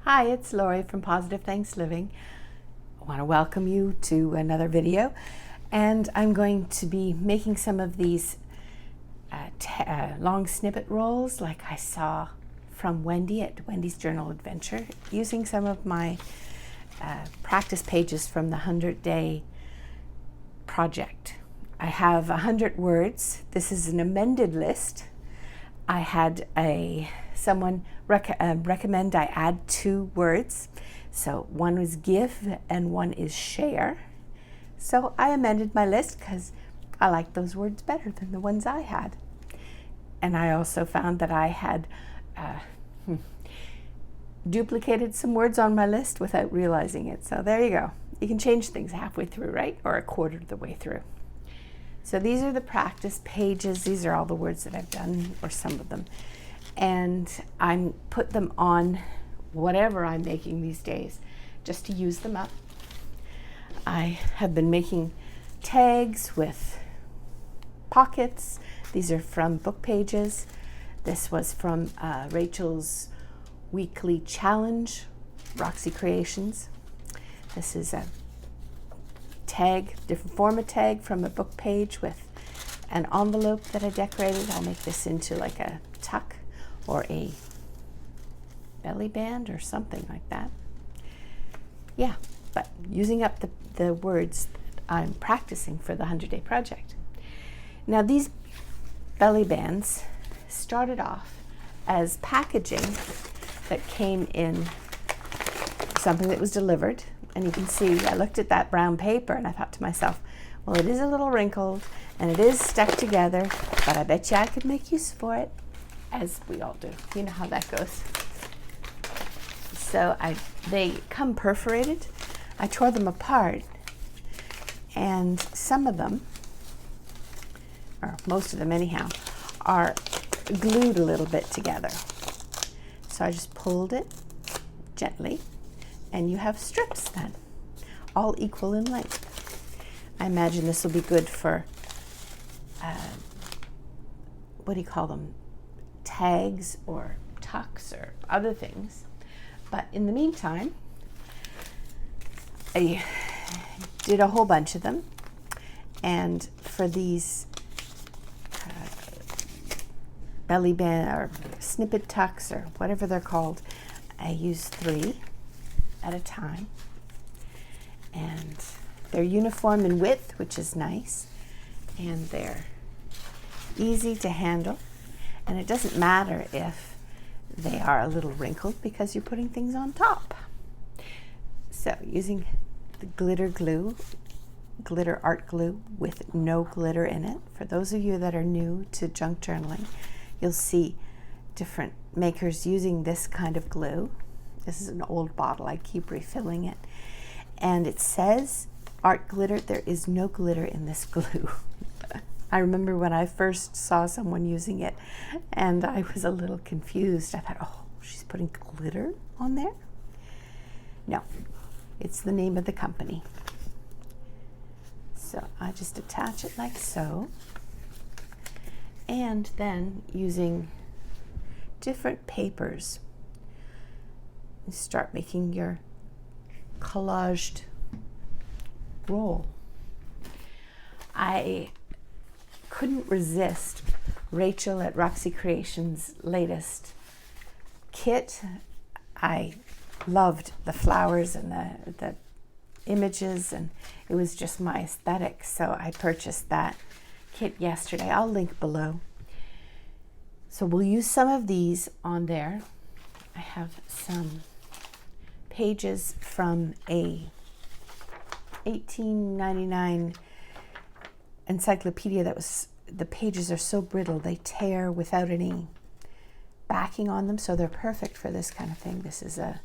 Hi, it's Lori from Positive Thanks Living. I want to welcome you to another video, and I'm going to be making some of these long snippet rolls like I saw from Wendy at Wendy's Journal Adventure, using some of my practice pages from the 100-day project. I have 100 words. This is an amended list. I had someone recommend I add 2 words. So one is give and one is share. So I amended my list because I like those words better than the ones I had. And I also found that I had duplicated some words on my list without realizing it. So there you go. You can change things halfway through, right? Or a quarter of the way through. So these are the practice pages. These are all the words that I've done, or some of them. And I put them on whatever I'm making these days, just to use them up. I have been making tags with pockets. These are from book pages. This was from Rachel's weekly challenge, Roxy Creations. This is a tag, different format tag from a book page with an envelope that I decorated. I'll make this into like a tuck or a belly band or something like that. Yeah, but using up the words that I'm practicing for the 100-day project. Now these belly bands started off as packaging that came in something that was delivered. And you can see, I looked at that brown paper and I thought to myself, well, it is a little wrinkled and it is stuck together, but I bet you I could make use for it, as we all do. You know how that goes. So they come perforated. I tore them apart, and some of them, or most of them anyhow, are glued a little bit together. So I just pulled it gently, and you have strips then, all equal in length. I imagine this will be good for, what do you call them, tags or tucks or other things. But in the meantime, I did a whole bunch of them, and for these belly band or snippet tucks or whatever they're called, I use 3 at a time, and they're uniform in width, which is nice, and they're easy to handle, and it doesn't matter if they are a little wrinkled because you're putting things on top. So using the glitter art glue with no glitter in it. For those of you that are new to junk journaling, you'll see different makers using this kind of glue. This is an old bottle. I keep refilling it. And it says art glitter. There is no glitter in this glue. I remember when I first saw someone using it, and I was a little confused. I thought, oh, she's putting glitter on there? No, it's the name of the company. So I just attach it like so. And then using different papers, you start making your collaged roll. I couldn't resist Rachel at Roxy Creations' latest kit. I loved the flowers and the images, and it was just my aesthetic, so I purchased that kit yesterday. I'll link below. So we'll use some of these on there. I have some pages from a 1899 encyclopedia that was, the pages are so brittle they tear without any backing on them, so they're perfect for this kind of thing. This is a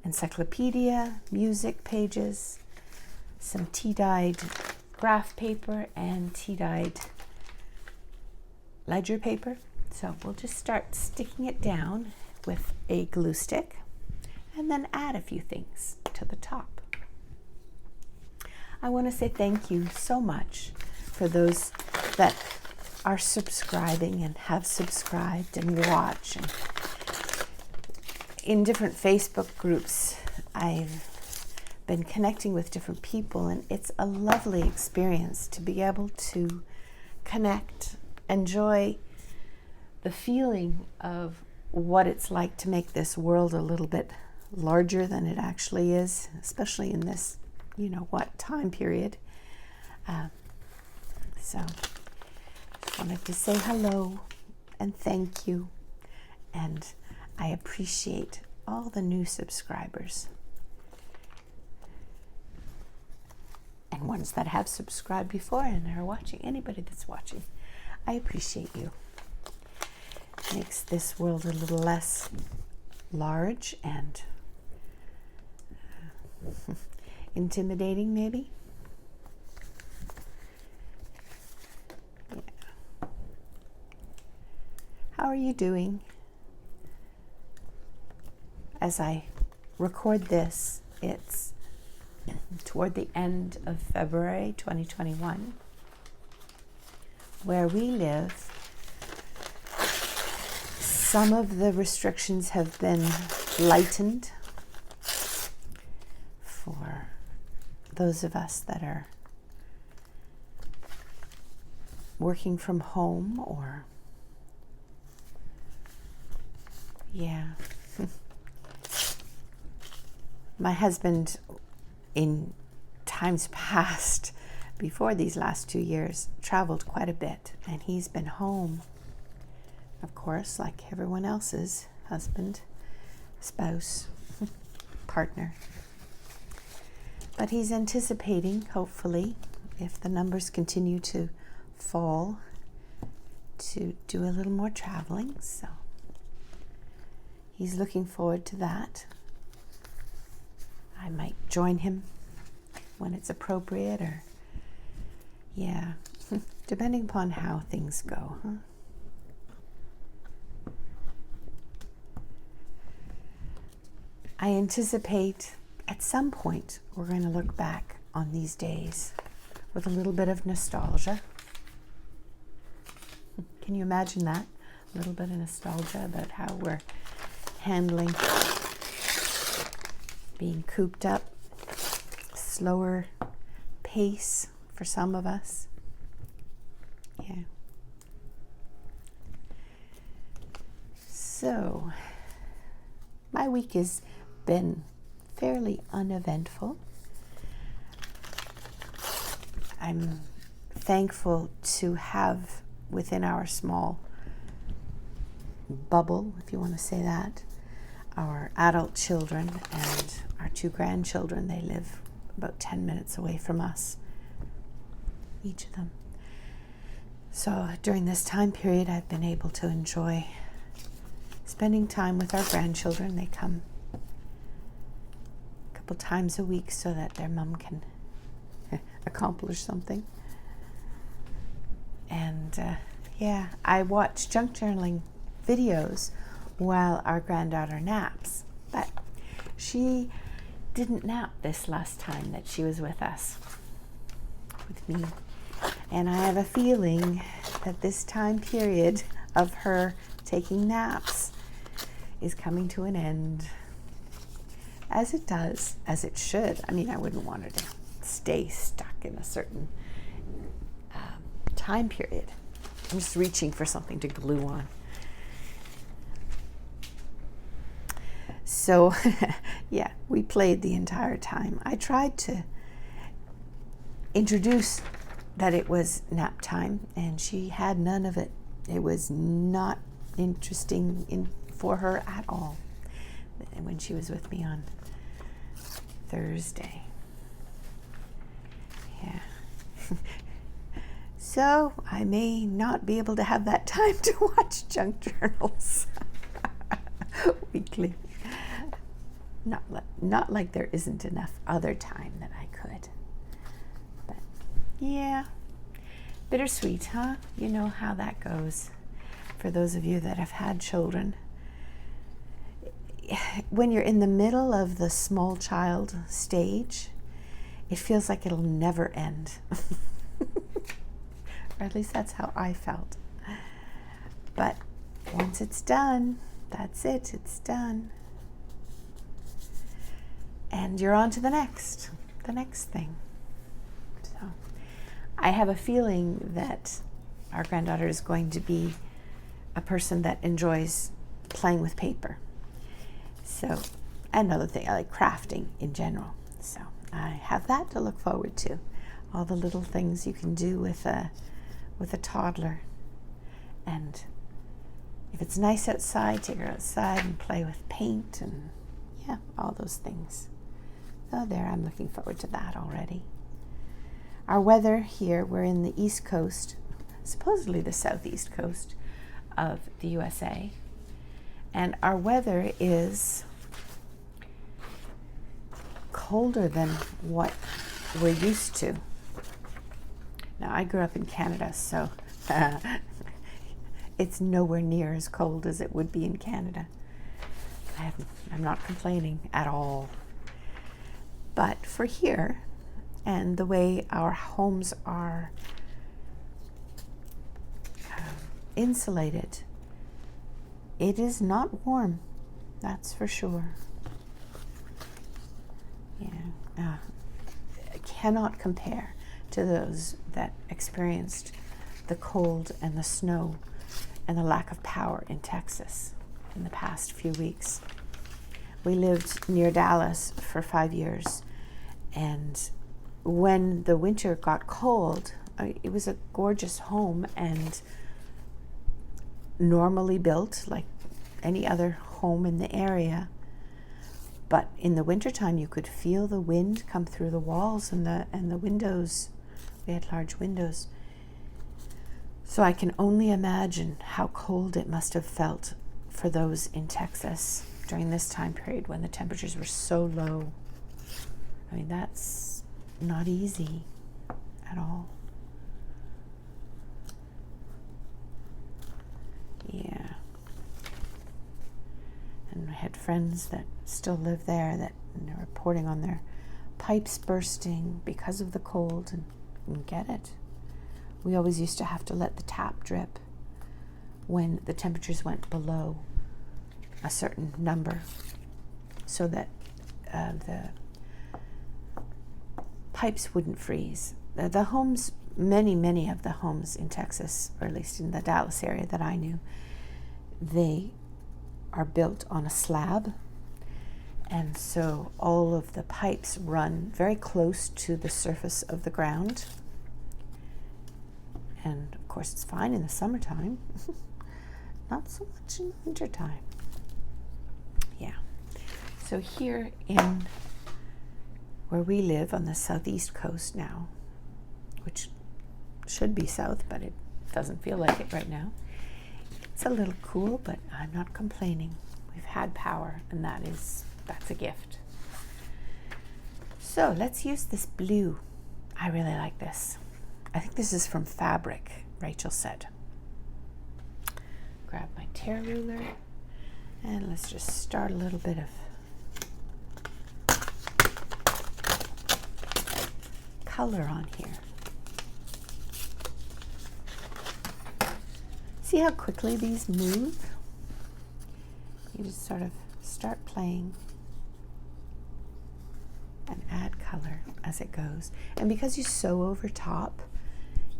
encyclopedia, music pages, some tea-dyed graph paper and tea-dyed ledger paper. So we'll just start sticking it down with a glue stick and then add a few things to the top. I want to say thank you so much for those that are subscribing and have subscribed and watch. And in different Facebook groups, I've been connecting with different people, and it's a lovely experience to be able to connect, enjoy the feeling of what it's like to make this world a little bit larger than it actually is, especially in this, time period. So just wanted to say hello and thank you, and I appreciate all the new subscribers and ones that have subscribed before and are watching. Anybody that's watching, I appreciate you. It makes this world a little less large and intimidating, maybe. Yeah. How are you doing? As I record this, it's toward the end of February 2021. Where we live, some of the restrictions have been lightened for those of us that are working from home or, My husband, in times past, before these last 2 years, traveled quite a bit, and he's been home, of course, like everyone else's husband, spouse, partner. But he's anticipating, hopefully, if the numbers continue to fall, to do a little more traveling. So he's looking forward to that. I might join him when it's appropriate, or depending upon how things go, I anticipate at some point we're going to look back on these days with a little bit of nostalgia. Can you imagine that? A little bit of nostalgia about how we're handling being cooped up, slower pace for some of us. Yeah. So, my week has been fairly uneventful. I'm thankful to have within our small bubble, if you want to say that, our adult children and our 2 grandchildren. They live about 10 minutes away from us, each of them. So during this time period, I've been able to enjoy spending time with our grandchildren. They come a couple times a week so that their mom can accomplish something. And I watch junk journaling videos while our granddaughter naps. But she didn't nap this last time that she was with us, with me. And I have a feeling that this time period of her taking naps is coming to an end. As it does, as it should. I mean, I wouldn't want her to stay stuck in a certain time period. I'm just reaching for something to glue on. So, we played the entire time. I tried to introduce that it was nap time, and she had none of it. It was not interesting for her at all when she was with me on Thursday. Yeah. So I may not be able to have that time to watch junk journals weekly. Not like there isn't enough other time that I could. But bittersweet, huh? You know how that goes. For those of you that have had children, when you're in the middle of the small child stage, it feels like it'll never end. Or at least that's how I felt. But once it's done, that's it, it's done. and you're on to the next thing. So I have a feeling that our granddaughter is going to be a person that enjoys playing with paper. So another thing, I like crafting in general. So I have that to look forward to. All the little things you can do with a toddler. And if it's nice outside, take her outside and play with paint and yeah, all those things. So there, I'm looking forward to that already. Our weather here, we're in the East Coast, supposedly the southeast coast of the USA. And our weather is colder than what we're used to. Now, I grew up in Canada, so it's nowhere near as cold as it would be in Canada. I'm not complaining at all. But for here, and the way our homes are insulated, it is not warm, that's for sure. Yeah, cannot compare to those that experienced the cold and the snow and the lack of power in Texas in the past few weeks. We lived near Dallas for 5 years, and when the winter got cold, it was a gorgeous home and normally built like any other home in the area. But in the wintertime, you could feel the wind come through the walls and the windows. We had large windows. So I can only imagine how cold it must have felt for those in Texas during this time period when the temperatures were so low. I mean, that's not easy at all. Yeah. And I had friends that still live there that are reporting on their pipes bursting because of the cold, and get it. We always used to have to let the tap drip when the temperatures went below a certain number so that the pipes wouldn't freeze. The homes, many of the homes in Texas, or at least in the Dallas area that I knew, they are built on a slab, and so all of the pipes run very close to the surface of the ground. And of course it's fine in the summertime, not so much in the wintertime. Yeah. So here in where we live on the southeast coast now, which should be south, but it doesn't feel like it right now. It's a little cool, but I'm not complaining. We've had power, and that's a gift. So let's use this blue. I really like this. I think this is from Fabric, Rachel said. Grab my tear ruler, and let's just start a little bit of color on here. See how quickly these move? You just sort of start playing and add color as it goes. And because you sew over top,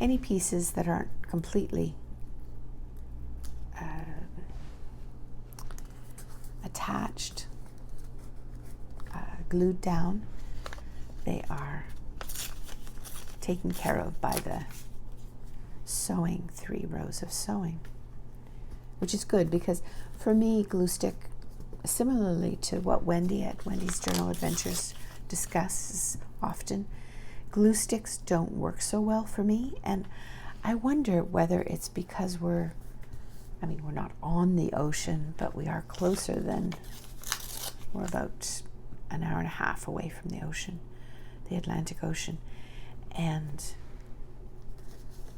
any pieces that aren't completely attached, glued down, they are taken care of by the sewing, 3 rows of sewing, which is good because for me, glue stick, similarly to what Wendy at Wendy's Journal Adventures discusses often, glue sticks don't work so well for me, and I wonder whether it's because we're not on the ocean, but we are closer than, we're about an hour and a half away from the ocean, the Atlantic Ocean, and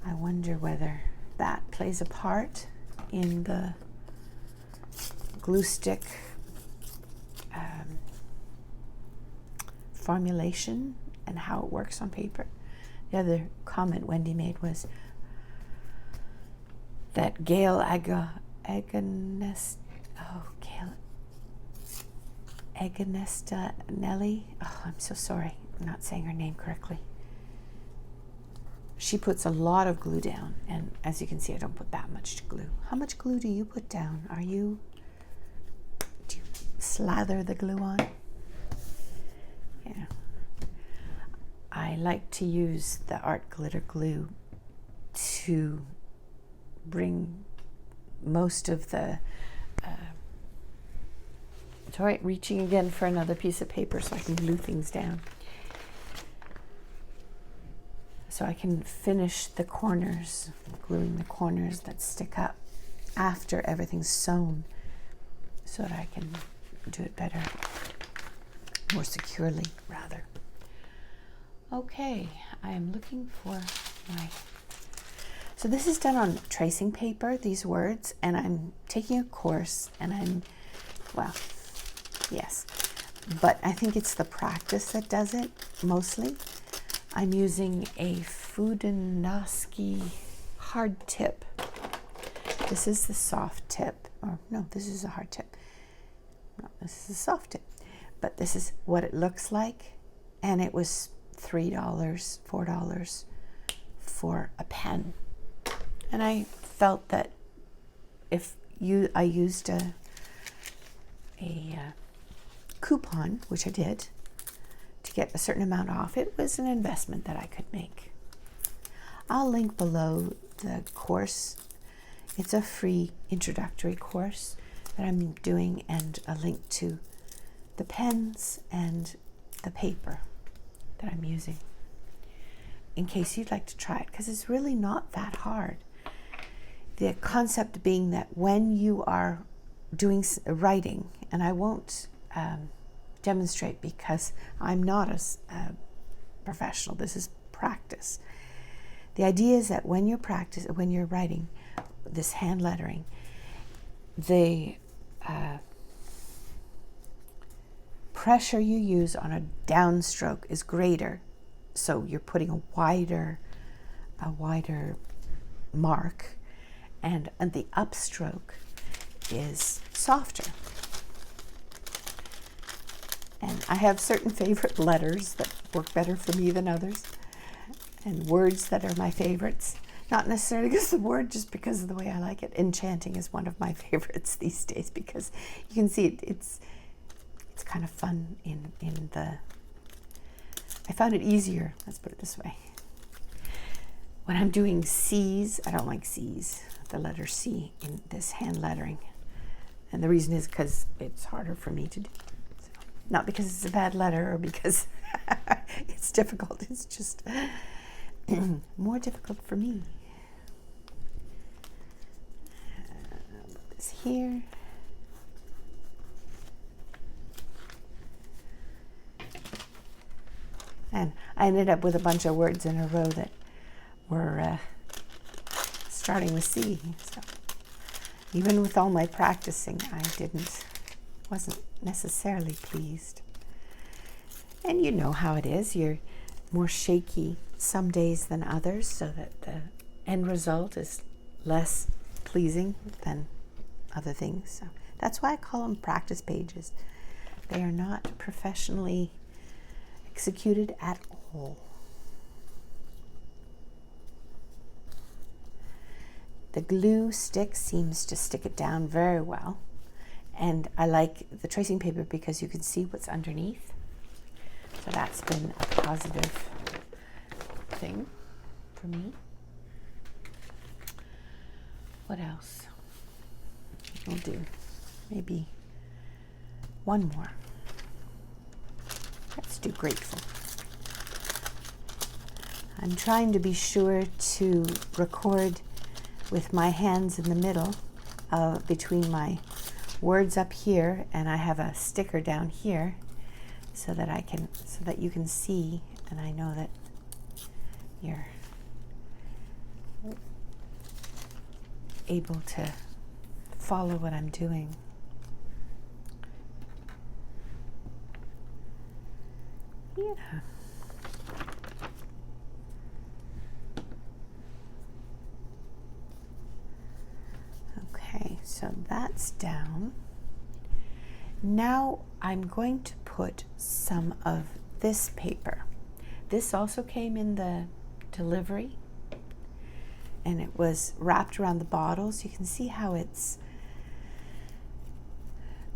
I wonder whether that plays a part in the glue stick formulation and how it works on paper. The other comment Wendy made was that Gail Aganesta Nelly. Oh, I'm so sorry. I'm not saying her name correctly. She puts a lot of glue down, and as you can see, I don't put that much glue. How much glue do you put down? Do you slather the glue on? Yeah. I like to use the art glitter glue to bring most of the sorry, reaching again for another piece of paper so I can glue things down. So I can finish the corners, gluing the corners that stick up after everything's sewn so that I can do it better, more securely, rather. Okay, I am looking for my... So this is done on tracing paper, these words, and I'm taking a course, and I'm, well, yes, but I think it's the practice that does it, mostly. I'm using a Fudenoski hard tip. This is the soft tip, or no, this is a hard tip. No, this is a soft tip, but this is what it looks like, and it was $3, $4 for a pen. And I felt that if I used a coupon, which I did, to get a certain amount off, it was an investment that I could make. I'll link below the course. It's a free introductory course that I'm doing, and a link to the pens and the paper that I'm using, in case you'd like to try it, because it's really not that hard. The concept being that when you are doing writing, and I won't demonstrate because I'm not a professional, this is practice. The idea is that when you're writing this hand lettering, the pressure you use on a downstroke is greater, so you're putting a wider mark, and the upstroke is softer. And I have certain favorite letters that work better for me than others, and words that are my favorites. Not necessarily because of the word, just because of the way I like it. Enchanting is one of my favorites these days, because you can see it's kind of fun in the... I found it easier, let's put it this way. When I'm doing C's, I don't like C's, the letter C in this hand lettering. And the reason is because it's harder for me to do. So, not because it's a bad letter or because it's difficult, it's just more difficult for me. Put this here. And I ended up with a bunch of words in a row that were starting with C. So even with all my practicing, I wasn't necessarily pleased. And you know how it is. You're more shaky some days than others, so that the end result is less pleasing than other things. So that's why I call them practice pages. They are not professionally executed at all. The glue stick seems to stick it down very well, and I like the tracing paper because you can see what's underneath, so that's been a positive thing for me. What else? We'll do maybe one more. Let's do grateful. I'm trying to be sure to record with my hands in the middle, between my words up here, and I have a sticker down here so that you can see, and I know that you're able to follow what I'm doing. Yeah. Okay, so that's down. Now I'm going to put some of this paper. This also came in the delivery, and it was wrapped around the bottles. You can see how it's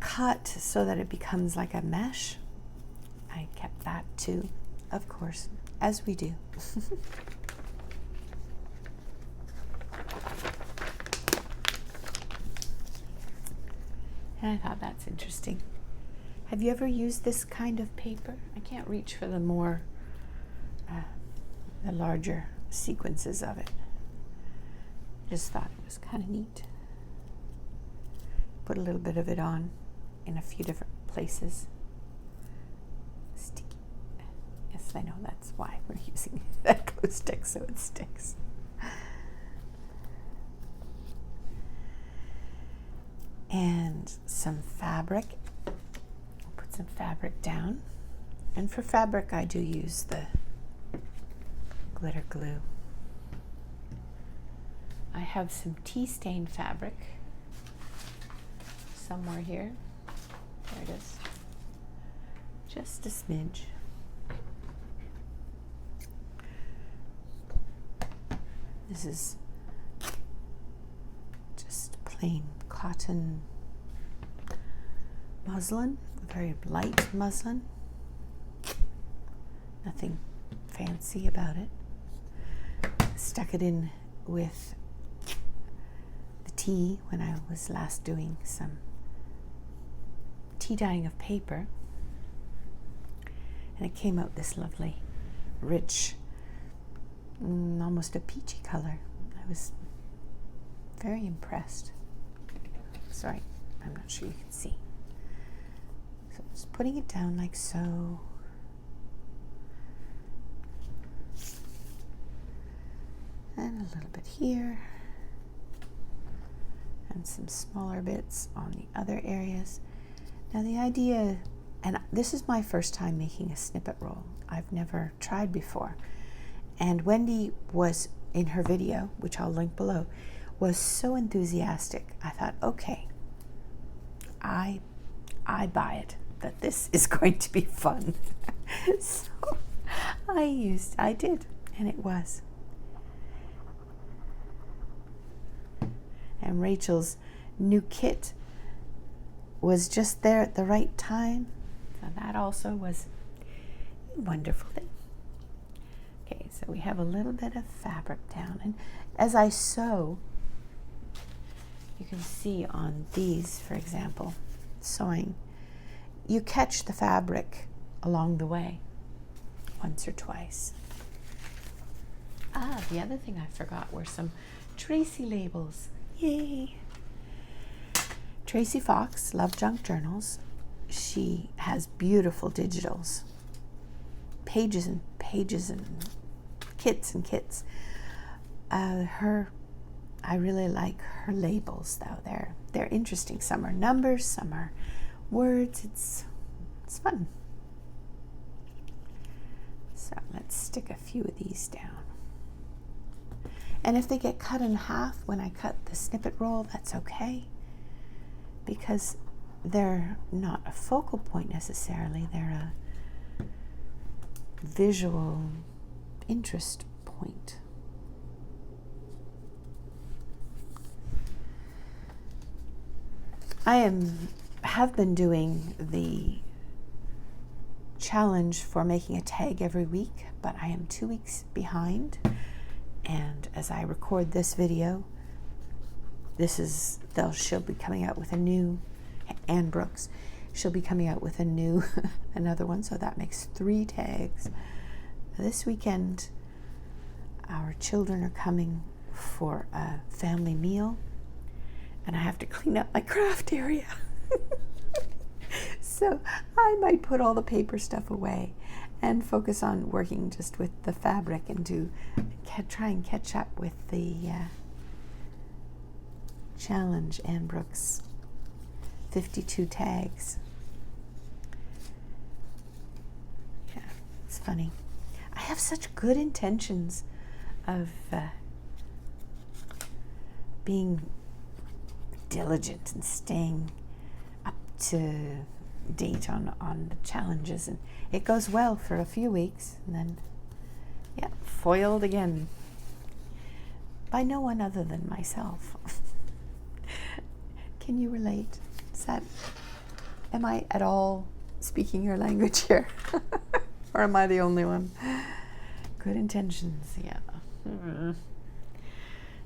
cut so that it becomes like a mesh. I kept that too, of course, as we do. And I thought that's interesting. Have you ever used this kind of paper? I can't reach for the the larger sequences of it. Just thought it was kind of neat. Put a little bit of it on in a few different places. Sticky. Yes, I know that's why we're using that glue stick, so it sticks. And some fabric. I'll put some fabric down. And for fabric, I do use the glitter glue. I have some tea stain fabric somewhere here. There it is. Just a smidge. This is just plain cotton muslin, very light muslin. Nothing fancy about it. Stuck it in with the tea when I was last doing some tea dyeing of paper, and it came out this lovely, rich, almost a peachy color. I was very impressed. Sorry, I'm not sure you can see. So just putting it down like so. And a little bit here. And some smaller bits on the other areas. Now the idea, and this is my first time making a snippet roll. I've never tried before. And Wendy was, in her video, which I'll link below, was so enthusiastic. I thought, okay, I buy it, that this is going to be fun. So I did, and it was. And Rachel's new kit was just there at the right time. So that also was a wonderful thing. Okay, so we have a little bit of fabric down. And as I sew, you can see on these, for example, sewing, you catch the fabric along the way, once or twice. The other thing I forgot were some Tracy labels. Yay! Tracy Fox, Love Junk Journals. She has beautiful digitals, pages and pages and kits and kits. I really like her labels though. They're interesting. Some are numbers, some are words. It's fun. So let's stick a few of these down. And if they get cut in half when I cut the snippet roll, that's okay, because they're not a focal point necessarily. They're a visual interest point. I have been doing the challenge for making a tag every week, but I am 2 weeks behind. And as I record this video, she'll be coming out with a new, Anne Brooks, she'll be coming out with a new, another one, so that makes 3 tags. This weekend, our children are coming for a family meal, and I have to clean up my craft area. So I might put all the paper stuff away and focus on working just with the fabric and try and catch up with the challenge, Anne Brooks 52 tags. Yeah, it's funny. I have such good intentions of being diligent and staying up to date on the challenges, and it goes well for a few weeks, and then yeah, foiled again by no one other than myself. Can you relate? Am I at all speaking your language here? Or am I the only one? Good intentions, yeah. Mm-hmm.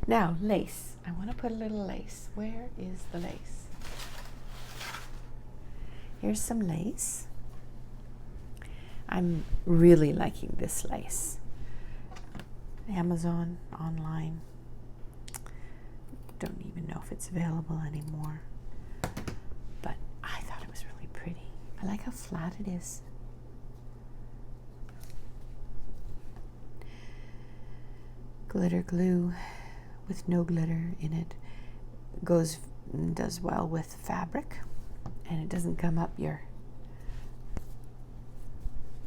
Now, lace. I want to put a little lace. Where is the lace? Here's some lace. I'm really liking this lace. Amazon, online. Don't even know if it's available anymore. But I thought it was really pretty. I like how flat it is. Glitter glue with no glitter in it does well with fabric, and it doesn't gum up your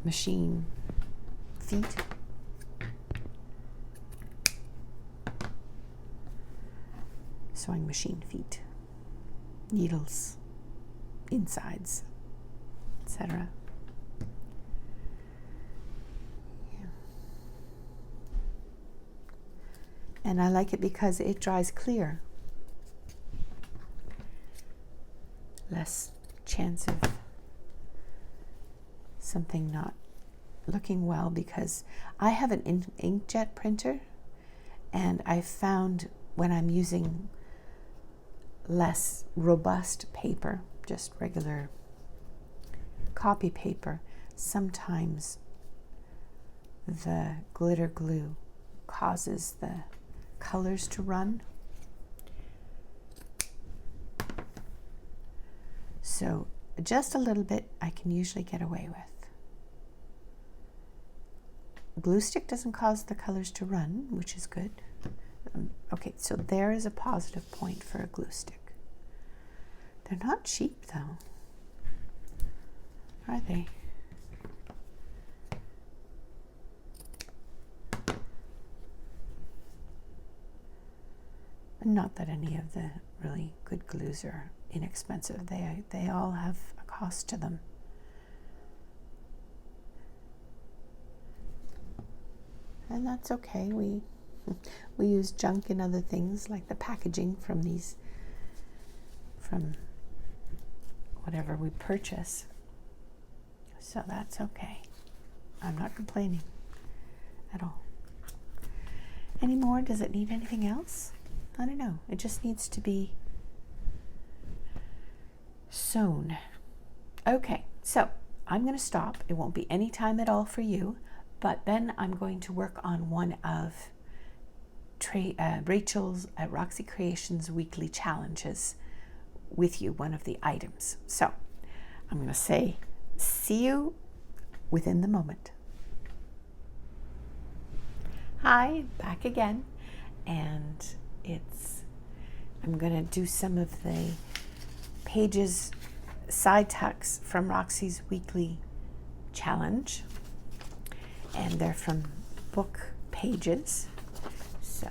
machine feet. Sewing machine feet, needles, insides, etc. And I like it because it dries clear. Less chance of something not looking well, because I have an inkjet printer, and I found when I'm using less robust paper, just regular copy paper, sometimes the glitter glue causes the colors to run. So just a little bit I can usually get away with. Glue stick doesn't cause the colors to run, which is good. Okay, so there is a positive point for a glue stick. They're not cheap though, are they? Not that any of the really good glues are inexpensive. They all have a cost to them. And that's okay. We use junk in other things, like the packaging from whatever we purchase. So that's okay. I'm not complaining at all. Any more? Does it need anything else? I don't know. It just needs to be sewn. Okay, so I'm going to stop. It won't be any time at all for you, but then I'm going to work on one of Rachel's at Roxy Creations weekly challenges with you, one of the items. So I'm going to say, see you within the moment. Hi, back again, and I'm going to do some of the pages side tucks from Roxy's weekly challenge, and they're from book pages. So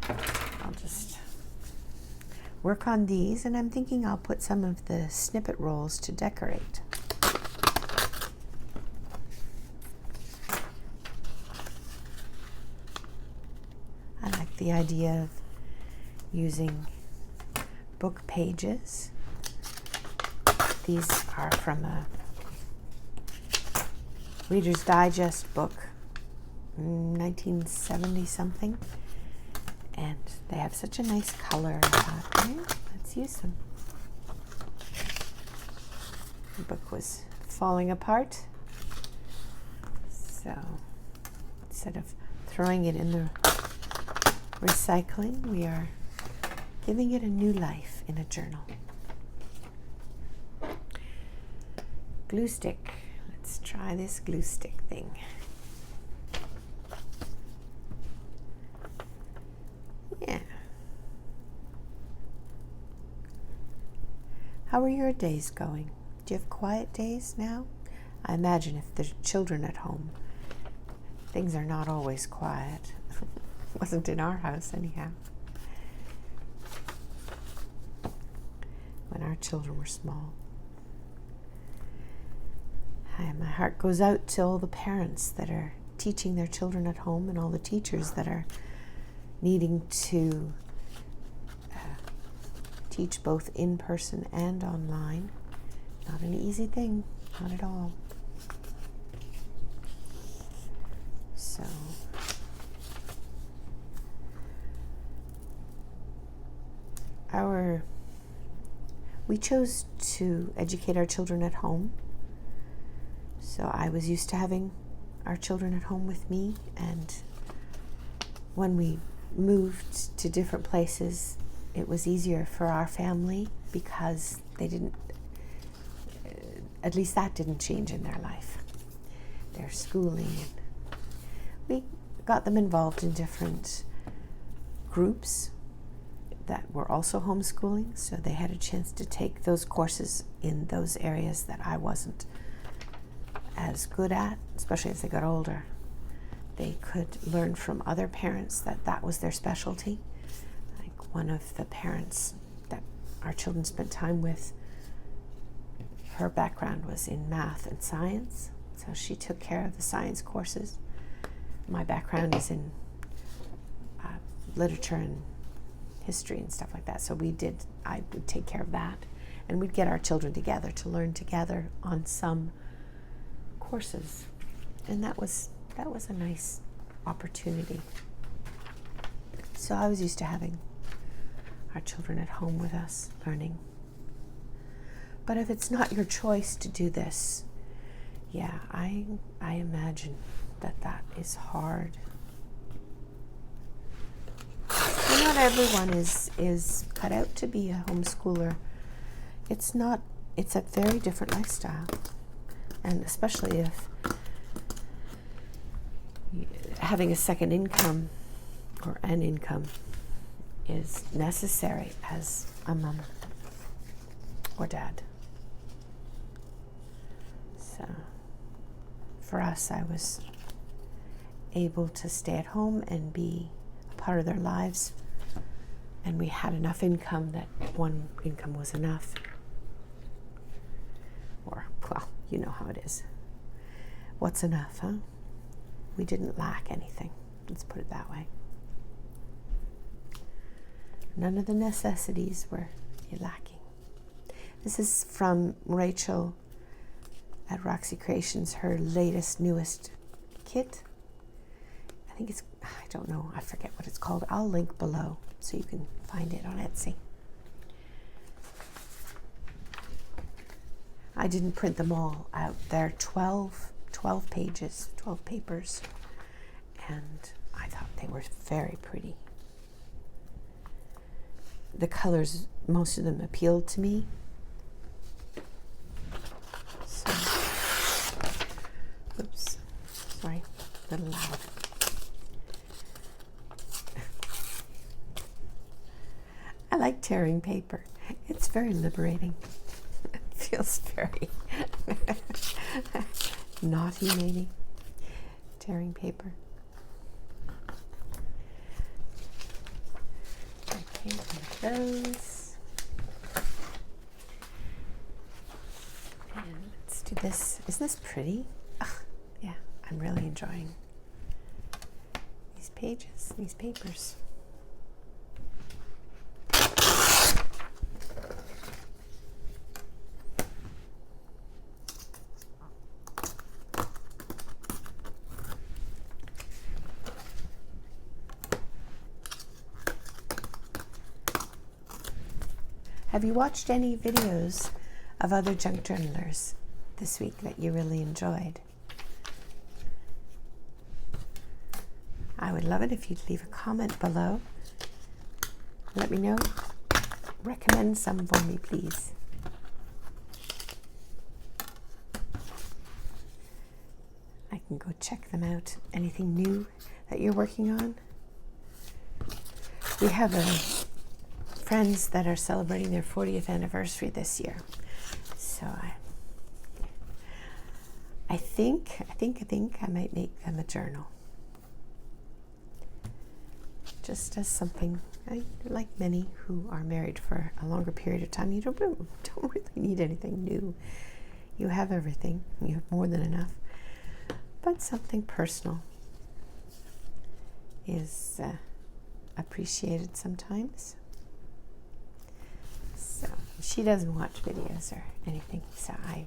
I'll just work on these, and I'm thinking I'll put some of the snippet rolls to decorate. I like the idea of using book pages. These are from a Reader's Digest book, 1970 something, and they have such a nice color. Let's use them. The book was falling apart, so instead of throwing it in the recycling, we are giving it a new life in a journal. Glue stick. Let's try this glue stick thing. Yeah. How are your days going? Do you have quiet days now? I imagine if there's children at home, things are not always quiet. Wasn't in our house anyhow. our children were small. My heart goes out to all the parents that are teaching their children at home and all the teachers that are needing to teach both in person and online. Not an easy thing, not at all. So we chose to educate our children at home. So I was used to having our children at home with me, and when we moved to different places, it was easier for our family because they didn't, at least that didn't change in their life. Their schooling, and we got them involved in different groups that were also homeschooling, so they had a chance to take those courses in those areas that I wasn't as good at, especially as they got older. They could learn from other parents that was their specialty. Like one of the parents that our children spent time with, her background was in math and science, so she took care of the science courses. My background is in literature and history and stuff like that, so I would take care of that, and we'd get our children together to learn together on some courses, and that was a nice opportunity. So I was used to having our children at home with us learning. But if it's not your choice to do this, yeah, I imagine that is hard. And not everyone is cut out to be a homeschooler. It's a very different lifestyle. And especially if having a second income or an income is necessary as a mom or dad. So for us, I was able to stay at home and be a part of their lives, and we had enough income that one income was enough. Or, well, you know how it is. What's enough, huh? We didn't lack anything. Let's put it that way. None of the necessities were lacking. This is from Rachel at Roxy Creations, her latest, newest kit. I think I don't know, I forget what it's called. I'll link below so you can find it on Etsy. I didn't print them all out. They're 12 pages, 12 papers, and I thought they were very pretty. The colors, most of them appealed to me. So, oops, sorry, a little loud. I like tearing paper. It's very liberating. It feels very naughty, maybe. Tearing paper. Okay, those. And let's do this. Isn't this pretty? Oh, yeah, I'm really enjoying these pages, these papers. Have you watched any videos of other junk journalers this week that you really enjoyed? I would love it if you'd leave a comment below. Let me know. Recommend some for me, please. I can go check them out. Anything new that you're working on? We have friends that are celebrating their 40th anniversary this year. So I think I might make them a journal. Just as something like many who are married for a longer period of time, you don't really need anything new. You have everything. You have more than enough. But something personal is appreciated sometimes. So she doesn't watch videos or anything, so I'm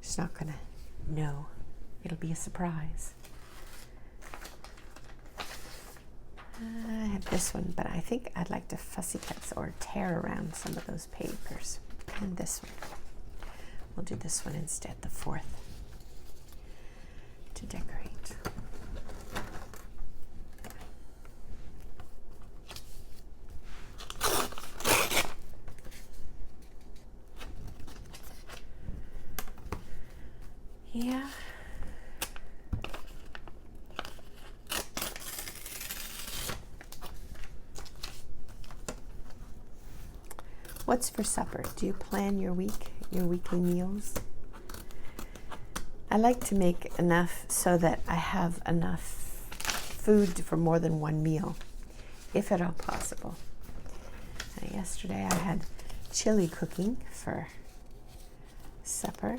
just not going to know. It'll be a surprise. I have this one, but I think I'd like to fussy cut or tear around some of those papers. And this one. We'll do this one instead, the 4th, to decorate. Yeah. What's for supper? Do you plan your weekly meals? I like to make enough so that I have enough food for more than one meal, if at all possible. Yesterday I had chili cooking for supper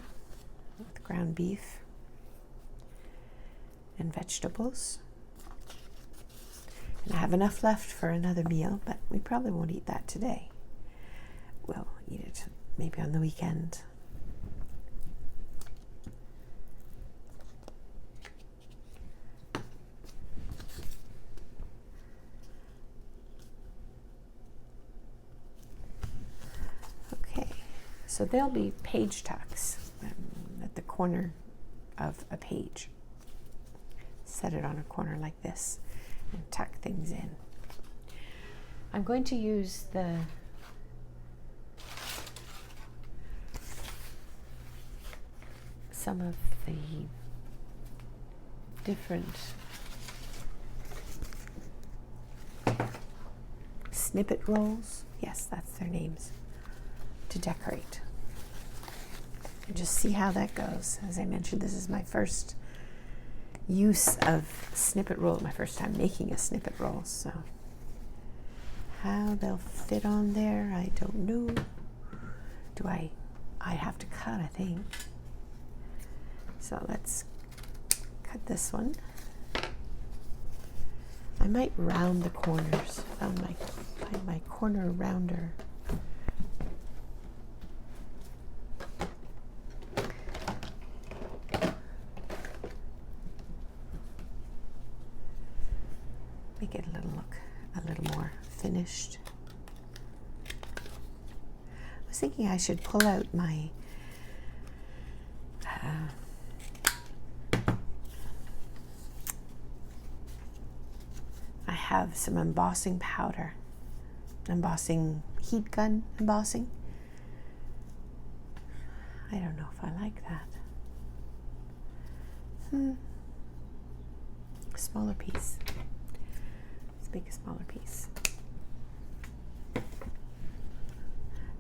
with ground beef and vegetables. And I have enough left for another meal, but we probably won't eat that today. We'll eat it maybe on the weekend. Okay, so there'll be page tucks at the corner of a page. Set it on a corner like this and tuck things in. I'm going to use some of the different Snippet rolls, yes, that's their names, to decorate. And just see how that goes. As I mentioned, this is my first use of Snippet roll, my first time making a Snippet roll, so how they'll fit on there, I don't know. I have to cut, I think. So let's cut this one. I might round the corners. Find my corner rounder. Make it look a little more finished. I was thinking I should pull out my I have some embossing powder, embossing heat gun embossing. I don't know if I like that. Smaller piece. Let's make a smaller piece.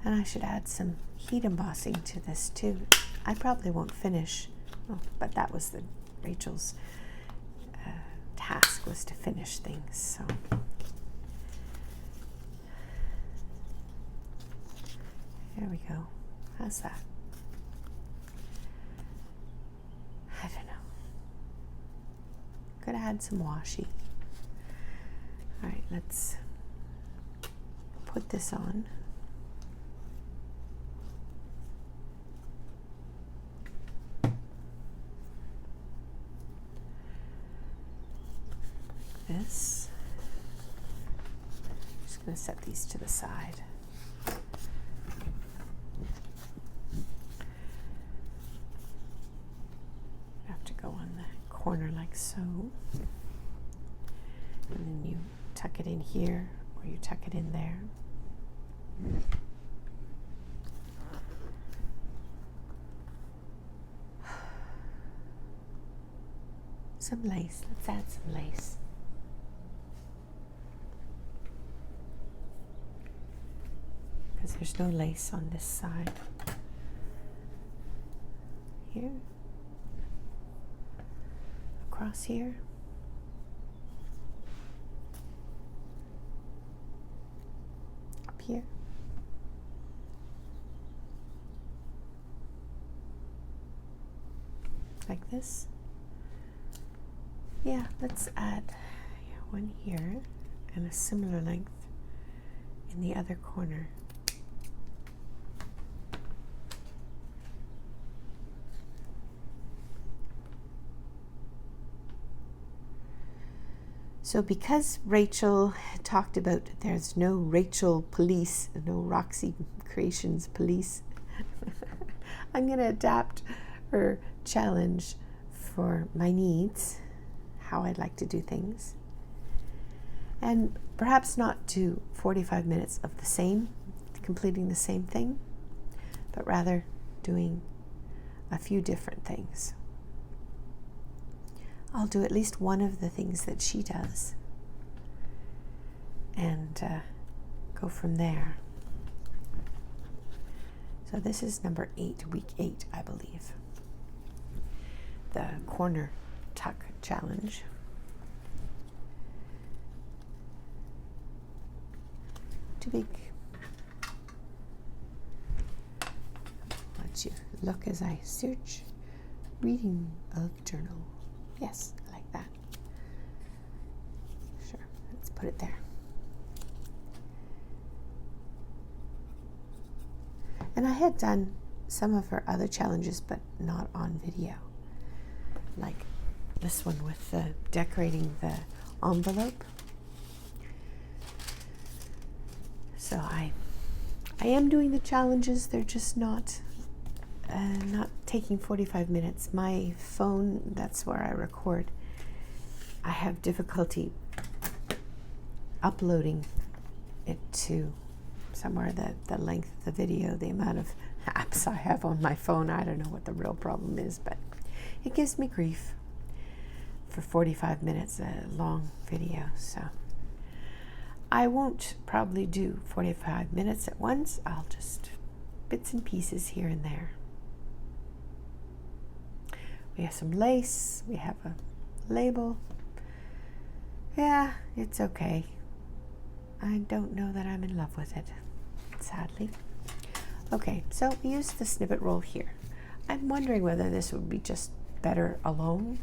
And I should add some heat embossing to this too. I probably won't finish, but that was Rachel's task, was to finish things. So there we go. How's that? I don't know. Could add some washi. All right, let's put this on. This. I'm just going to set these to the side. Have to go on the corner like so. And then you tuck it in here, or you tuck it in there. Some lace. Let's add some lace. Because there's no lace on this side. Here. Across here. here. Like this. Yeah, let's add one here and a similar length in the other corner. So because Rachel talked about there's no Rachel police, no Roxy Creations police, I'm going to adapt her challenge for my needs, how I'd like to do things. And perhaps not do 45 minutes of the same, completing the same thing, but rather doing a few different things. I'll do at least one of the things that she does and go from there. So this is number 8, week 8, I believe. The corner tuck challenge. Too big. Let you look as I search. Reading of journal. Yes, I like that. Sure, let's put it there. And I had done some of her other challenges, but not on video. Like this one with decorating the envelope. So I am doing the challenges. They're just not taking 45 minutes. My phone, that's where I record. I have difficulty uploading it to somewhere the length of the video, the amount of apps I have on my phone. I don't know what the real problem is, but it gives me grief for 45 minutes, a long video. So I won't probably do 45 minutes at once. I'll just bits and pieces here and there. We have some lace, we have a label. Yeah, it's okay. I don't know that I'm in love with it, sadly. Okay, so we use the snippet roll here. I'm wondering whether this would be just better alone,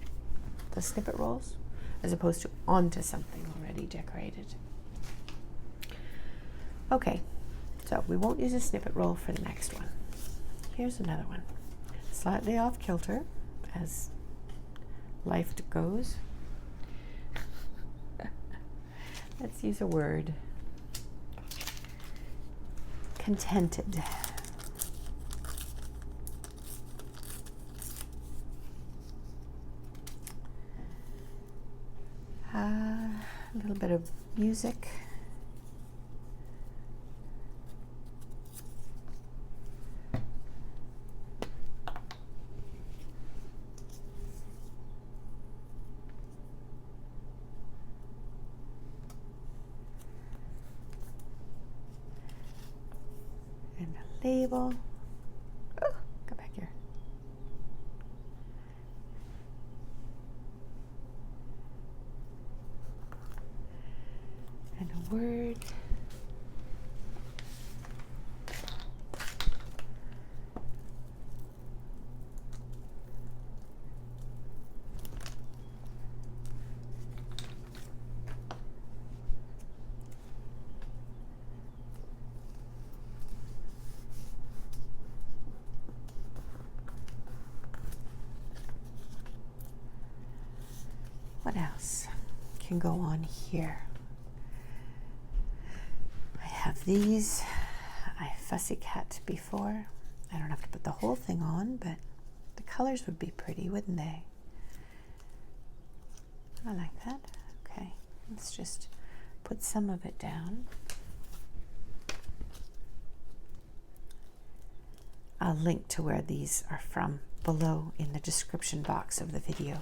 the snippet rolls, as opposed to onto something already decorated. Okay, so we won't use a snippet roll for the next one. Here's another one. Slightly off kilter, as life goes. Let's use a word. Contented. A little bit of music. And a label. Oh, go back here. And a word. What else can go on here? I have these. I fussy cut before. I don't have to put the whole thing on, but the colors would be pretty, wouldn't they? I like that. Okay, let's just put some of it down. I'll link to where these are from below in the description box of the video.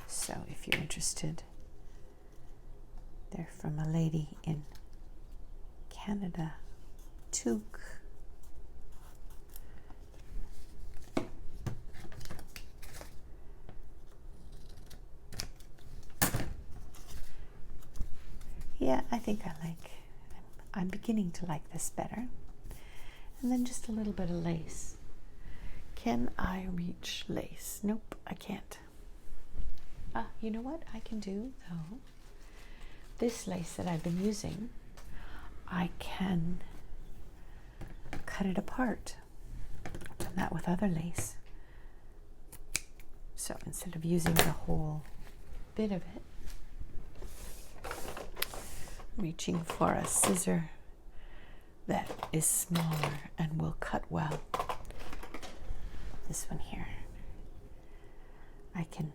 So if you're interested, they're from a lady in Canada, Toque. Yeah, I think I'm beginning to like this better. And then just a little bit of lace. Can I reach lace? Nope, I can't. You know what I can do though? This lace that I've been using, I can cut it apart. I've done that with other lace. So instead of using the whole bit of it, reaching for a scissor that is smaller and will cut well. This one here. I can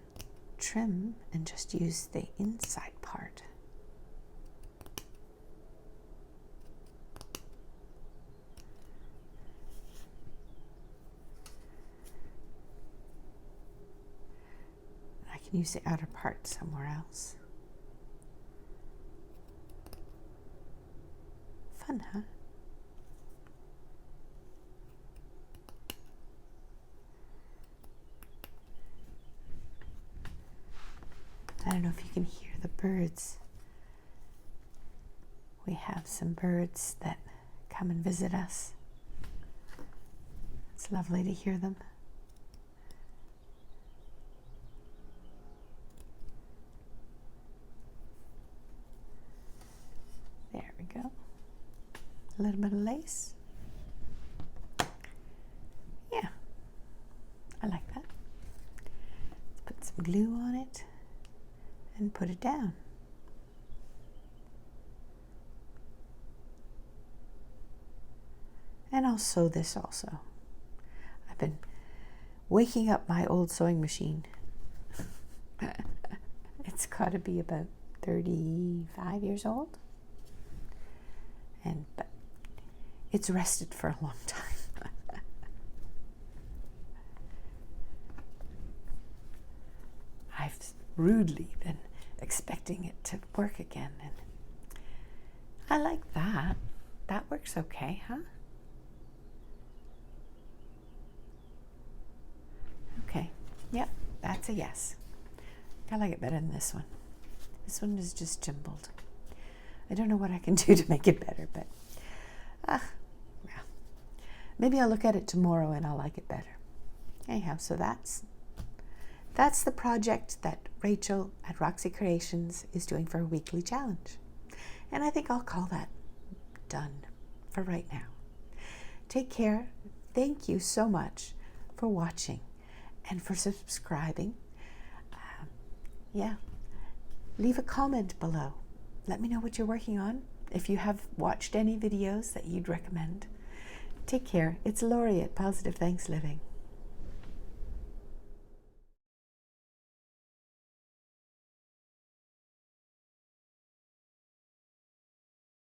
trim and just use the inside part. I can use the outer part somewhere else. Fun, huh? I don't know if you can hear the birds. We have some birds that come and visit us. It's lovely to hear them. There we go. A little bit of lace. Yeah, I like that. Let's put some glue on it and put it down. And I'll sew this also. I've been waking up my old sewing machine. It's got to be about 35 years old. But it's rested for a long time. I've rudely been expecting it to work again, and I like that. That works okay, huh? Okay, yep, that's a yes. I like it better than this one. This one is just jumbled. I don't know what I can do to make it better, but yeah. Maybe I'll look at it tomorrow and I'll like it better. Anyhow, so that's the project that Rachel at Roxy Creations is doing for her weekly challenge. And I think I'll call that done for right now. Take care. Thank you so much for watching and for subscribing. Leave a comment below. Let me know what you're working on. If you have watched any videos that you'd recommend. Take care. It's Laurie at Positive Thanks Living.